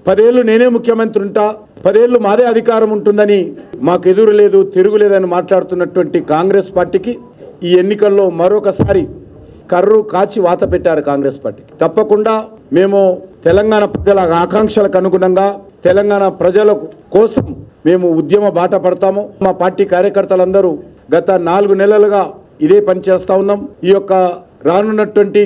10 ఏళ్ళు నేనే ముఖ్యమంత్రి ఉంటా, 10 ఏళ్ళు మాదే అధికారం ఉంటుందని, మాకు ఎదురు లేదు తిరుగులేదని మాట్లాడుతున్నటువంటి కాంగ్రెస్ పార్టీకి ఈ ఎన్నికల్లో మరొకసారి కర్రు కాచి వాత పెట్టారు కాంగ్రెస్ పార్టీకి. తప్పకుండా మేము తెలంగాణ ప్రజల ఆకాంక్షలకు అనుగుణంగా తెలంగాణ ప్రజల కోసం మేము ఉద్యమ బాట పడతాము. మా పార్టీ కార్యకర్తలందరూ గత 4 నెలలుగా ఇదే పని చేస్తూ ఉన్నాం. ఈ యొక్క రానున్నటువంటి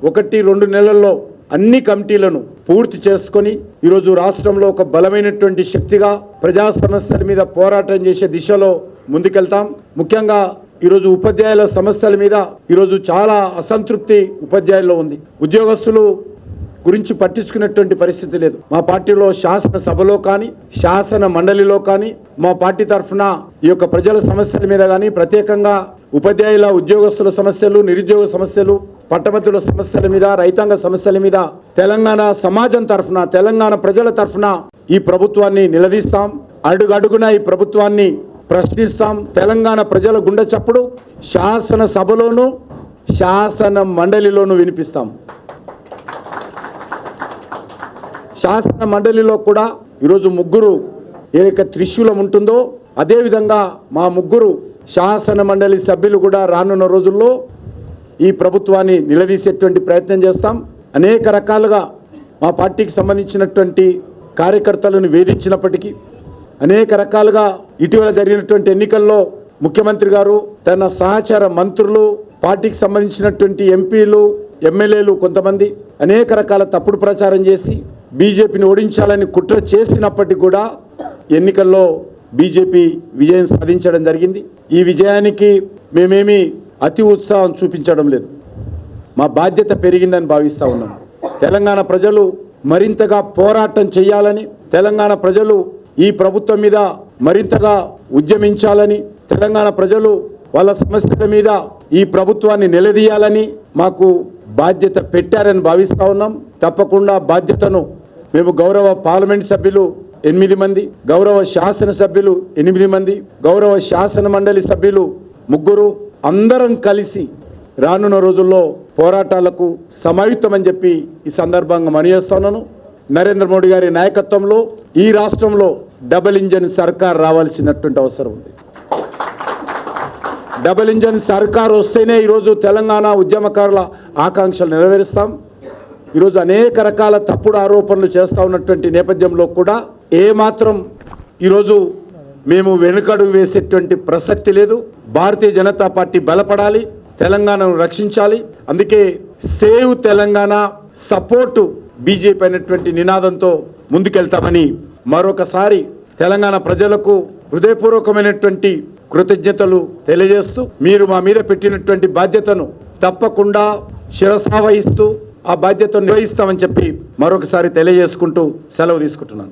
1-2 నెలల్లో అన్ని కమిటీలను పూర్తి చేసుకొని ఈరోజు రాష్ట్రంలో ఒక బలమైనటువంటి శక్తిగా ప్రజా సమస్యల మీద పోరాటం చేసే దిశలో ముందుకెళ్తాం. ముఖ్యంగా ఈరోజు ఉపాధ్యాయుల సమస్యల మీద ఈరోజు చాలా అసంతృప్తి ఉపాధ్యాయుల్లో ఉంది. ఉద్యోగస్తులు గురించి పట్టించుకున్నటువంటి పరిస్థితి లేదు. మా పార్టీలో శాసనసభలో కానీ శాసన మండలిలో కానీ మా పార్టీ తరఫున ఈ యొక్క ప్రజల సమస్యల మీద కానీ ప్రత్యేకంగా ఉపాధ్యాయుల ఉద్యోగస్తుల సమస్యలు, నిరుద్యోగ సమస్యలు, పట్టభద్రుల సమస్యల మీద, రైతాంగ సమస్యల మీద తెలంగాణ సమాజం తరఫున తెలంగాణ ప్రజల తరఫున ఈ ప్రభుత్వాన్ని నిలదీస్తాం. అడుగడుగున ఈ ప్రభుత్వాన్ని ప్రశ్నిస్తాం. తెలంగాణ ప్రజల గుండె చప్పుడు శాసనసభలోనూ శాసన మండలిలోనూ వినిపిస్తాం. శాసన మండలిలో కూడా ఈరోజు 3 ఏదైతే త్రిశూలం ఉంటుందో అదేవిధంగా మా 3 శాసన మండలి సభ్యులు కూడా రానున్న రోజుల్లో ఈ ప్రభుత్వాన్ని నిలదీసేటువంటి ప్రయత్నం చేస్తాం. అనేక రకాలుగా మా పార్టీకి సంబంధించినటువంటి కార్యకర్తలను వేధించినప్పటికీ, అనేక రకాలుగా ఇటీవల జరిగినటువంటి ఎన్నికల్లో ముఖ్యమంత్రి గారు తన సహచర మంత్రులు, పార్టీకి సంబంధించినటువంటి ఎంపీలు, ఎమ్మెల్యేలు కొంతమంది అనేక రకాల తప్పుడు ప్రచారం చేసి బీజేపీని ఓడించాలని కుట్ర చేసినప్పటికీ కూడా ఎన్నికల్లో బీజేపీ విజయం సాధించడం జరిగింది. ఈ విజయానికి మేమేమి అతి ఉత్సాహం చూపించడం లేదు. మా బాధ్యత పెరిగిందని భావిస్తూ ఉన్నాం. తెలంగాణ ప్రజలు మరింతగా పోరాటం చేయాలని, తెలంగాణ ప్రజలు ఈ ప్రభుత్వం మీద మరింతగా ఉద్యమించాలని, తెలంగాణ ప్రజలు వాళ్ళ సమస్యల మీద ఈ ప్రభుత్వాన్ని నిలదీయాలని మాకు బాధ్యత పెట్టారని భావిస్తూ ఉన్నాం. తప్పకుండా బాధ్యతను మేము గౌరవ పార్లమెంట్ సభ్యులు 8 మంది, గౌరవ శాసనసభ్యులు 8 మంది, గౌరవ శాసన మండలి సభ్యులు 3 అందరం కలిసి రానున్న రోజుల్లో పోరాటాలకు సమాయుత్తమని చెప్పి ఈ సందర్భంగా మనయేస్తున్నాను. నరేంద్ర మోడీ గారి నాయకత్వంలో ఈ రాష్ట్రంలో డబుల్ ఇంజన్ సర్కార్ రావాల్సినటువంటి అవసరం ఉంది. డబుల్ ఇంజన్ సర్కార్ వస్తేనే ఈరోజు తెలంగాణ ఉద్యమకారుల ఆకాంక్షలు నెరవేరుస్తాం. ఈరోజు అనేక రకాల తప్పుడు ఆరోపణలు చేస్తూ ఉన్నటువంటి నేపథ్యంలో కూడా ఏమాత్రం ఈరోజు మేము వెనుకడుగు వేసేటువంటి ప్రసక్తి లేదు. భారతీయ జనతా పార్టీ బలపడాలి, తెలంగాణను రక్షించాలి. అందుకే సేవ్ తెలంగాణ, సపోర్టు బీజేపీ అనేటువంటి నినాదంతో ముందుకెళ్తామని మరొకసారి తెలంగాణ ప్రజలకు హృదయపూర్వకమైనటువంటి కృతజ్ఞతలు తెలియజేస్తూ, మీరు మా మీద పెట్టినటువంటి బాధ్యతను తప్పకుండా శిరసావహిస్తూ ఆ బాధ్యతను నిర్వహిస్తామని చెప్పి మరొకసారి తెలియజేసుకుంటూ సెలవు తీసుకుంటున్నాను.